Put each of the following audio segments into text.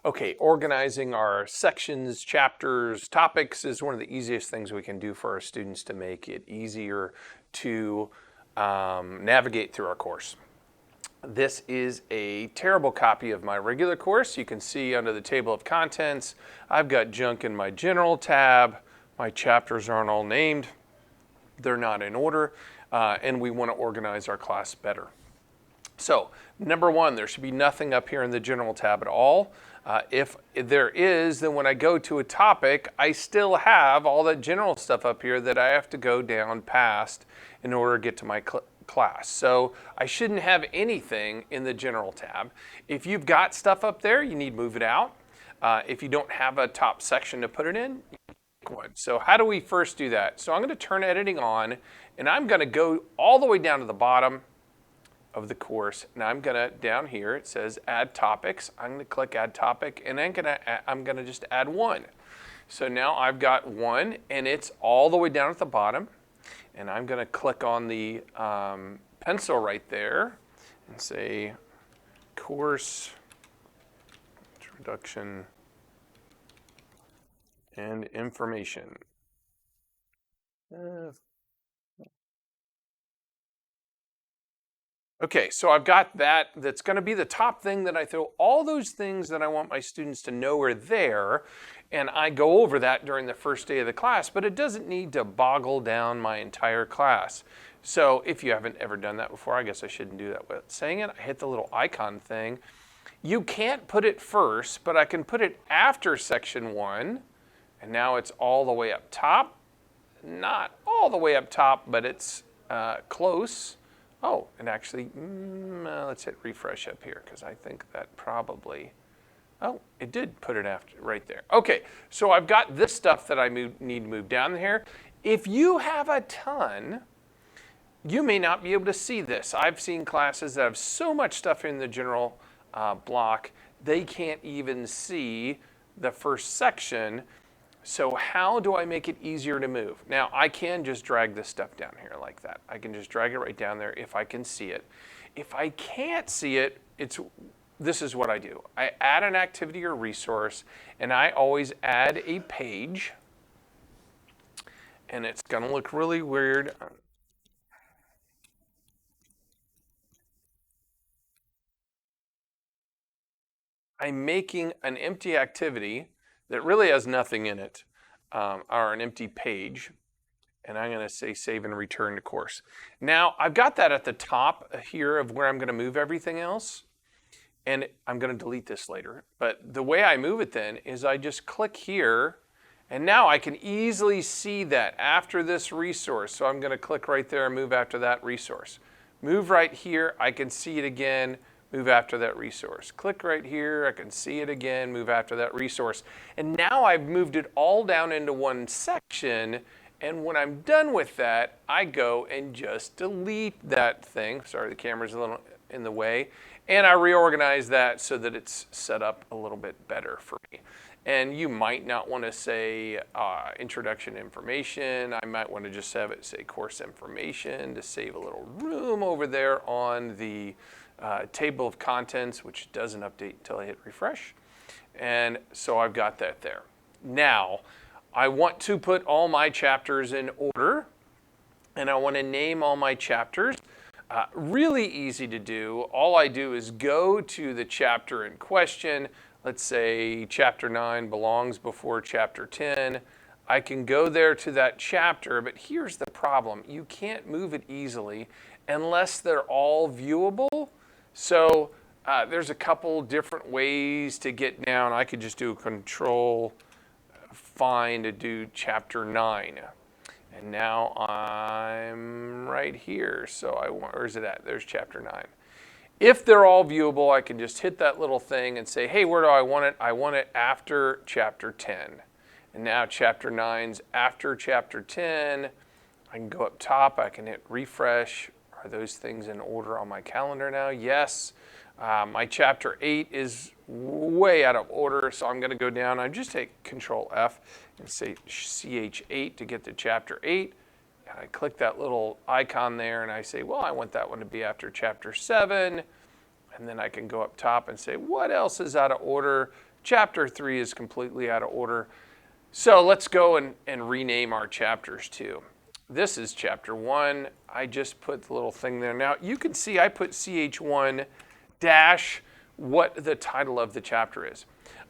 Okay, organizing our sections, chapters, topics is one of the easiest things we can do for our students to make it easier to navigate through our course. This is a terrible copy of my regular course. You can see under the table of contents, I've got junk in my general tab. My chapters aren't all named. They're not in order, and we want to organize our class better. So, number one, there should be nothing up here in the general tab at all. If there is, then when I go to a topic, I still have all that general stuff up here that I have to go down past in order to get to my class. So I shouldn't have anything in the general tab. If you've got stuff up there, you need to move it out. If you don't have a top section to put it in, pick one. So how do we first do that? So I'm going to turn editing on, and I'm going to go all the way down to the bottom of the course. Now I'm gonna, down here it says add topics. I'm gonna click add topic, and I'm gonna just add one. So now I've got one, and it's all the way down at the bottom. And I'm gonna click on the pencil right there and say course introduction and information. Okay, so I've got that. That's going to be the top thing that I throw all those things that I want my students to know are there, and I go over that during the first day of the class, but it doesn't need to boggle down my entire class. So if you haven't ever done that before, I guess I shouldn't do that without saying it. I hit the little icon thing. You can't put it first, but I can put it after section 1, and now it's all the way up top. Not all the way up top, but it's close. Oh, and actually, let's hit refresh up here, because I think that probably, oh, it did put it after right there. Okay, so I've got this stuff that I need to move down here. If you have a ton, you may not be able to see this. I've seen classes that have so much stuff in the general block, they can't even see the first section. So how do I make it easier to move? Now, I can just drag this stuff down here like that. I can just drag it right down there if I can see it. If I can't see it, this is what I do. I add an activity or resource, and I always add a page. And it's going to look really weird. I'm making an empty activity that really has nothing in it, or an empty page, and I'm going to say save and return to course. Now, I've got that at the top here of where I'm going to move everything else, and I'm going to delete this later. But the way I move it then is I just click here, and now I can easily see that after this resource. So I'm going to click right there and move after that resource. Move right here, I can see it again, move after that resource. Click right here, I can see it again, move after that resource. And now I've moved it all down into one section, and when I'm done with that, I go and just delete that thing. Sorry, the camera's a little in the way. And I reorganize that so that it's set up a little bit better for me. And you might not want to say introduction information. I might want to just have it say course information to save a little room over there on the table of contents, which doesn't update until I hit refresh. And so I've got that there. Now, I want to put all my chapters in order, and I want to name all my chapters. Really easy to do. All I do is go to the chapter in question. Let's say chapter 9 belongs before chapter 10. I can go there to that chapter, but here's the problem. You can't move it easily unless they're all viewable. So there's a couple different ways to get down. I could just do Control Find to do chapter 9. And now I'm right here. So where is it at? There's chapter 9. If they're all viewable, I can just hit that little thing and say, hey, where do I want it? I want it after chapter 10. And now chapter 9's after chapter 10. I can go up top. I can hit refresh. Are those things in order on my calendar now? Yes. My chapter 8 is way out of order, so I'm going to go down. I just take Control F and say CH8 to get to chapter 8. And I click that little icon there, and I say, well, I want that one to be after chapter 7. And then I can go up top and say, what else is out of order? Chapter 3 is completely out of order. So let's go and rename our chapters too. This is chapter 1. I just put the little thing there. Now you can see I put CH1 dash what the title of the chapter is.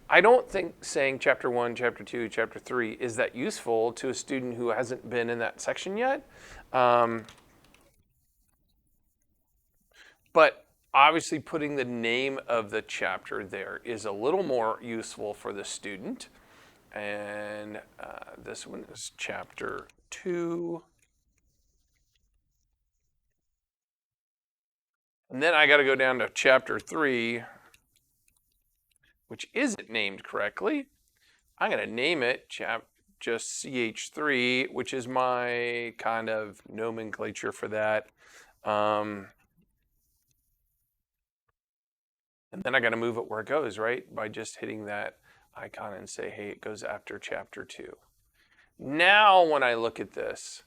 I don't think saying chapter 1, chapter 2, chapter 3 is that useful to a student who hasn't been in that section yet. But obviously putting the name of the chapter there is a little more useful for the student. And this one is chapter 2. And then I got to go down to chapter 3, which isn't named correctly. I'm going to name it just CH3, which is my kind of nomenclature for that. And then I got to move it where it goes, right? By just hitting that icon and say, hey, it goes after chapter 2. Now when I look at this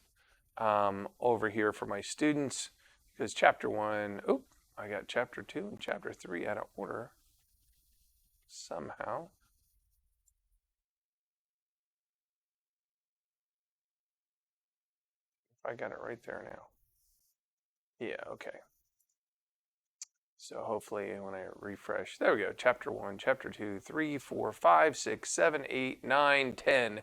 over here for my students, because chapter 1, I got chapter 2 and chapter 3 out of order somehow. I got it right there now. Yeah, okay. So hopefully when I refresh, there we go. Chapter 1, chapter 2, 3, 4, 5, 6, 7, 8, 9, 10.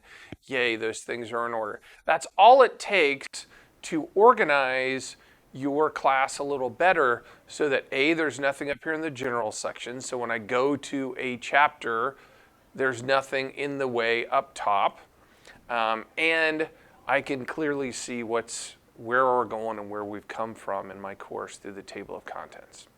Yay, those things are in order. That's all it takes to organize your class a little better so that A, there's nothing up here in the general section. So when I go to a chapter, there's nothing in the way up top. And I can clearly see where we're going and where we've come from in my course through the table of contents.